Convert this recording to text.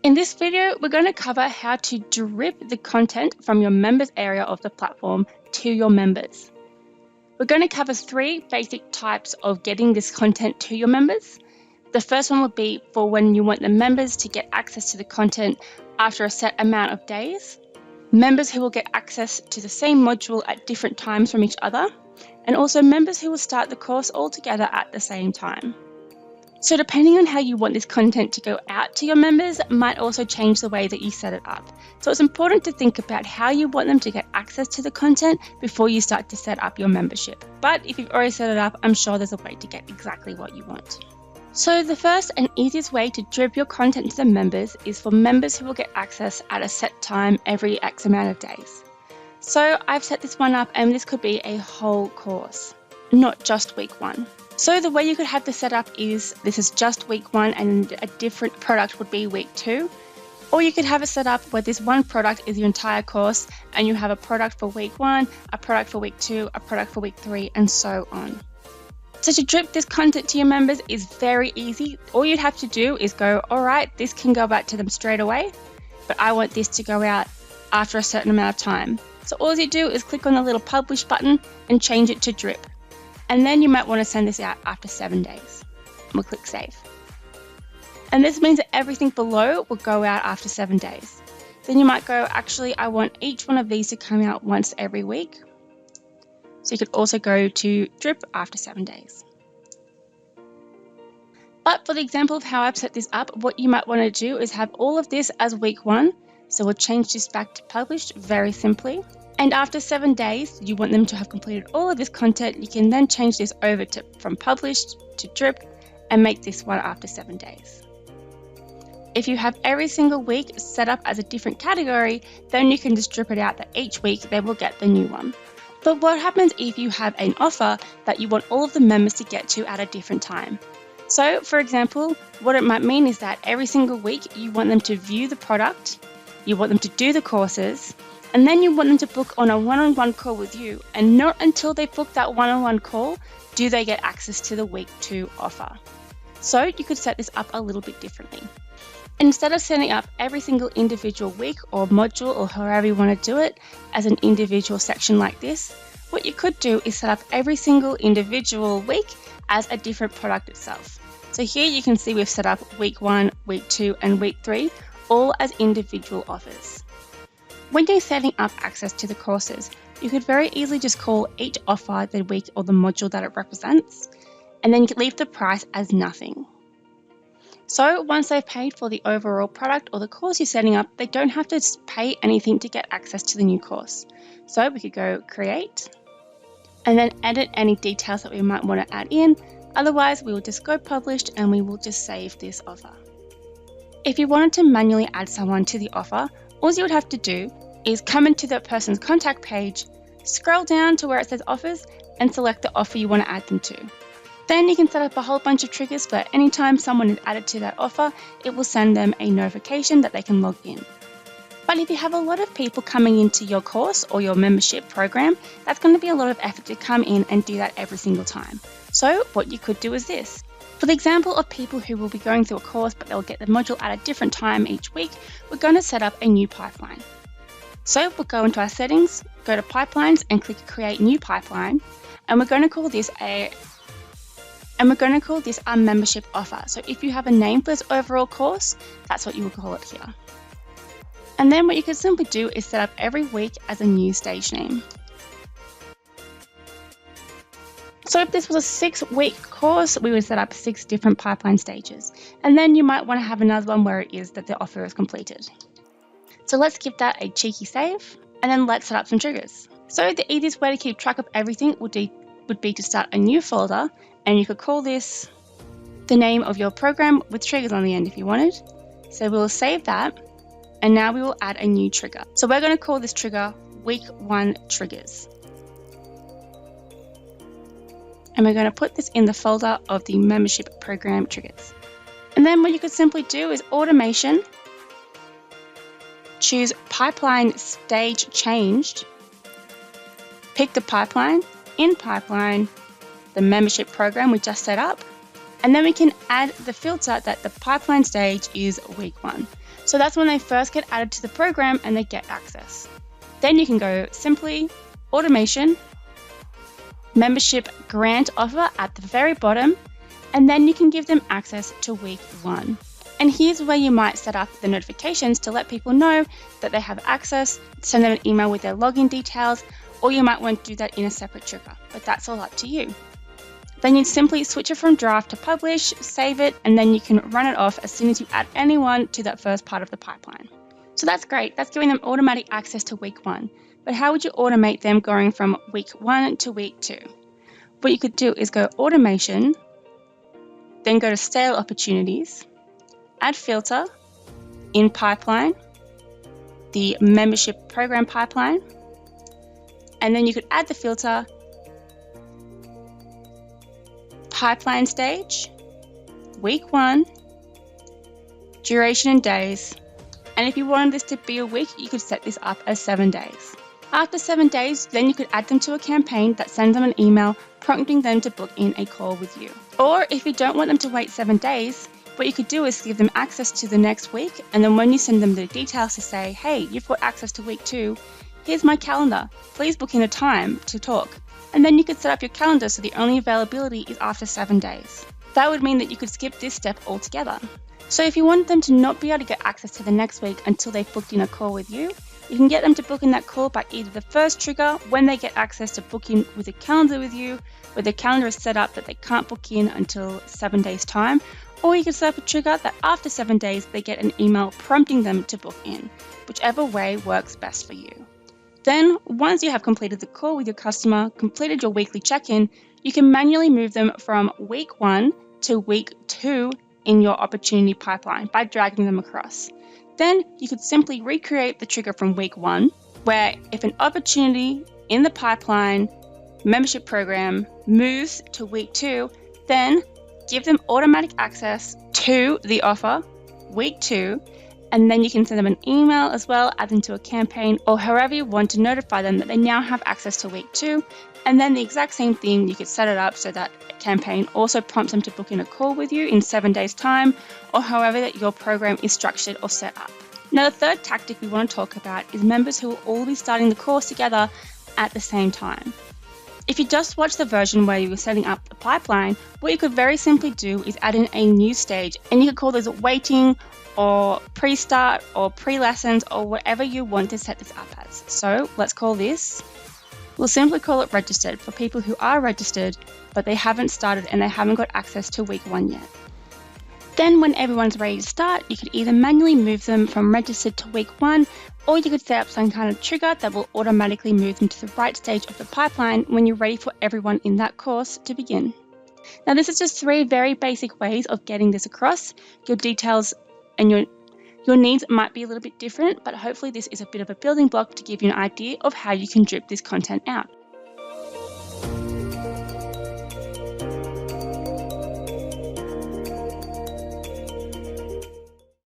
In this video, we're going to cover how to drip the content from your members area of the platform to your members. We're going to cover 3 basic types of getting this content to your members. The first one would be for when you want the members to get access to the content after a set amount of days, members who will get access to the same module at different times from each other, and also members who will start the course all together at the same time. So depending on how you want this content to go out to your members might also change the way that you set it up. So it's important to think about how you want them to get access to the content before you start to set up your membership. But if you've already set it up, I'm sure there's a way to get exactly what you want. So the first and easiest way to drip your content to the members is for members who will get access at a set time every X amount of days. So I've set this one up, and this could be a whole course, not just week 1. So the way you could have this set up is this is just week 1 and a different product would be week 2. Or you could have it set up where this one product is your entire course and you have a product for week 1, a product for week 2, a product for week 3, and so on. So to drip this content to your members is very easy. All you'd have to do is go, all right, this can go out to them straight away, but I want this to go out after a certain amount of time. So all you do is click on the little publish button and change it to drip. And then you might want to send this out after 7 days. We'll click save. And this means that everything below will go out after 7 days. Then you might go, actually, I want each one of these to come out once every week. So you could also go to drip after 7 days. But for the example of how I've set this up, what you might want to do is have all of this as week 1. So we'll change this back to published very simply. And after 7 days, you want them to have completed all of this content. You can then change this over to from published to drip and make this one after 7 days. If you have every single week set up as a different category, then you can just drip it out that each week they will get the new one. But what happens if you have an offer that you want all of the members to get to at a different time? So for example, what it might mean is that every single week you want them to view the product, you want them to do the courses, and then you want them to book on a one-on-one call with you, and not until they book that one-on-one call do they get access to the week 2 offer. So you could set this up a little bit differently. Instead of setting up every single individual week or module or however you want to do it as an individual section like this, what you could do is set up every single individual week as a different product itself. So here you can see we've set up week 1, week 2, and week 3 all as individual offers. When you're setting up access to the courses, you could very easily just call each offer the week or the module that it represents, and then you could leave the price as nothing. So once they've paid for the overall product or the course you're setting up, they don't have to pay anything to get access to the new course. So we could go create, and then edit any details that we might want to add in. Otherwise, we will just go published and we will just save this offer. If you wanted to manually add someone to the offer, all you would have to do is come into that person's contact page, scroll down to where it says offers, and select the offer you want to add them to. Then you can set up a whole bunch of triggers for anytime someone is added to that offer, it will send them a notification that they can log in. But if you have a lot of people coming into your course or your membership program, that's going to be a lot of effort to come in and do that every single time. So what you could do is this. For the example of people who will be going through a course but they'll get the module at a different time each week, we're going to set up a new pipeline. So we'll go into our settings, go to pipelines and click create new pipeline, and we're going to call this our membership offer. So if you have a name for this overall course, that's what you will call it here. And then what you can simply do is set up every week as a new stage name. So if this was a 6-week course, we would set up 6 different pipeline stages. And then you might want to have another one where it is that the offer is completed. So let's give that a cheeky save, and then let's set up some triggers. So the easiest way to keep track of everything would be to start a new folder, and you could call this the name of your program with triggers on the end if you wanted. So we'll save that, and now we will add a new trigger. So we're going to call this trigger week 1 triggers. And we're going to put this in the folder of the membership program triggers. And then what you could simply do is automation, choose pipeline stage changed, pick the pipeline, in pipeline, the membership program we just set up, And then we can add the filter that the pipeline stage is week 1. So that's when they first get added to the program and they get access. Then you can go simply automation, membership grant offer at the very bottom, and then you can give them access to week 1. And here's where you might set up the notifications to let people know that they have access, send them an email with their login details, or you might want to do that in a separate trigger, but that's all up to you. Then you'd simply switch it from draft to publish, save it, and then you can run it off as soon as you add anyone to that first part of the pipeline. So that's great, that's giving them automatic access to week 1. But how would you automate them going from week 1 to week 2? What you could do is go automation, then go to stale opportunities, add filter in pipeline, the membership program pipeline, and then you could add the filter pipeline stage, week 1, duration in days, and if you wanted this to be a week, you could set this up as 7 days. After 7 days, then you could add them to a campaign that sends them an email prompting them to book in a call with you. Or if you don't want them to wait 7 days, what you could do is give them access to the next week, and then when you send them the details to say, hey, you've got access to week 2, here's my calendar, please book in a time to talk. And then you could set up your calendar so the only availability is after 7 days. That would mean that you could skip this step altogether. So if you want them to not be able to get access to the next week until they've booked in a call with you, you can get them to book in that call by either the first trigger when they get access to book in with a calendar with you, where the calendar is set up that they can't book in until 7 days time, or you can set up a trigger that after 7 days they get an email prompting them to book in, whichever way works best for you. Then, once you have completed the call with your customer, completed your weekly check-in, you can manually move them from week 1 to week 2 in your opportunity pipeline by dragging them across. Then you could simply recreate the trigger from week 1, where if an opportunity in the pipeline membership program moves to week 2, then give them automatic access to the offer week 2, and then you can send them an email as well, add them to a campaign, or however you want to notify them that they now have access to week 2. And then the exact same thing, you could set it up so that a campaign also prompts them to book in a call with you in 7 days' time, or however that your program is structured or set up. Now, the third tactic we want to talk about is members who will all be starting the course together at the same time. If you just watch the version where you were setting up the pipeline, what you could very simply do is add in a new stage, and you could call this waiting or pre-start or pre-lessons or whatever you want to set this up as. So let's call this, we'll simply call it registered for people who are registered, but they haven't started and they haven't got access to week 1 yet. Then when everyone's ready to start, you could either manually move them from registered to week 1, or you could set up some kind of trigger that will automatically move them to the right stage of the pipeline when you're ready for everyone in that course to begin. Now, this is just 3 very basic ways of getting this across. Your details and your needs might be a little bit different, but hopefully this is a bit of a building block to give you an idea of how you can drip this content out.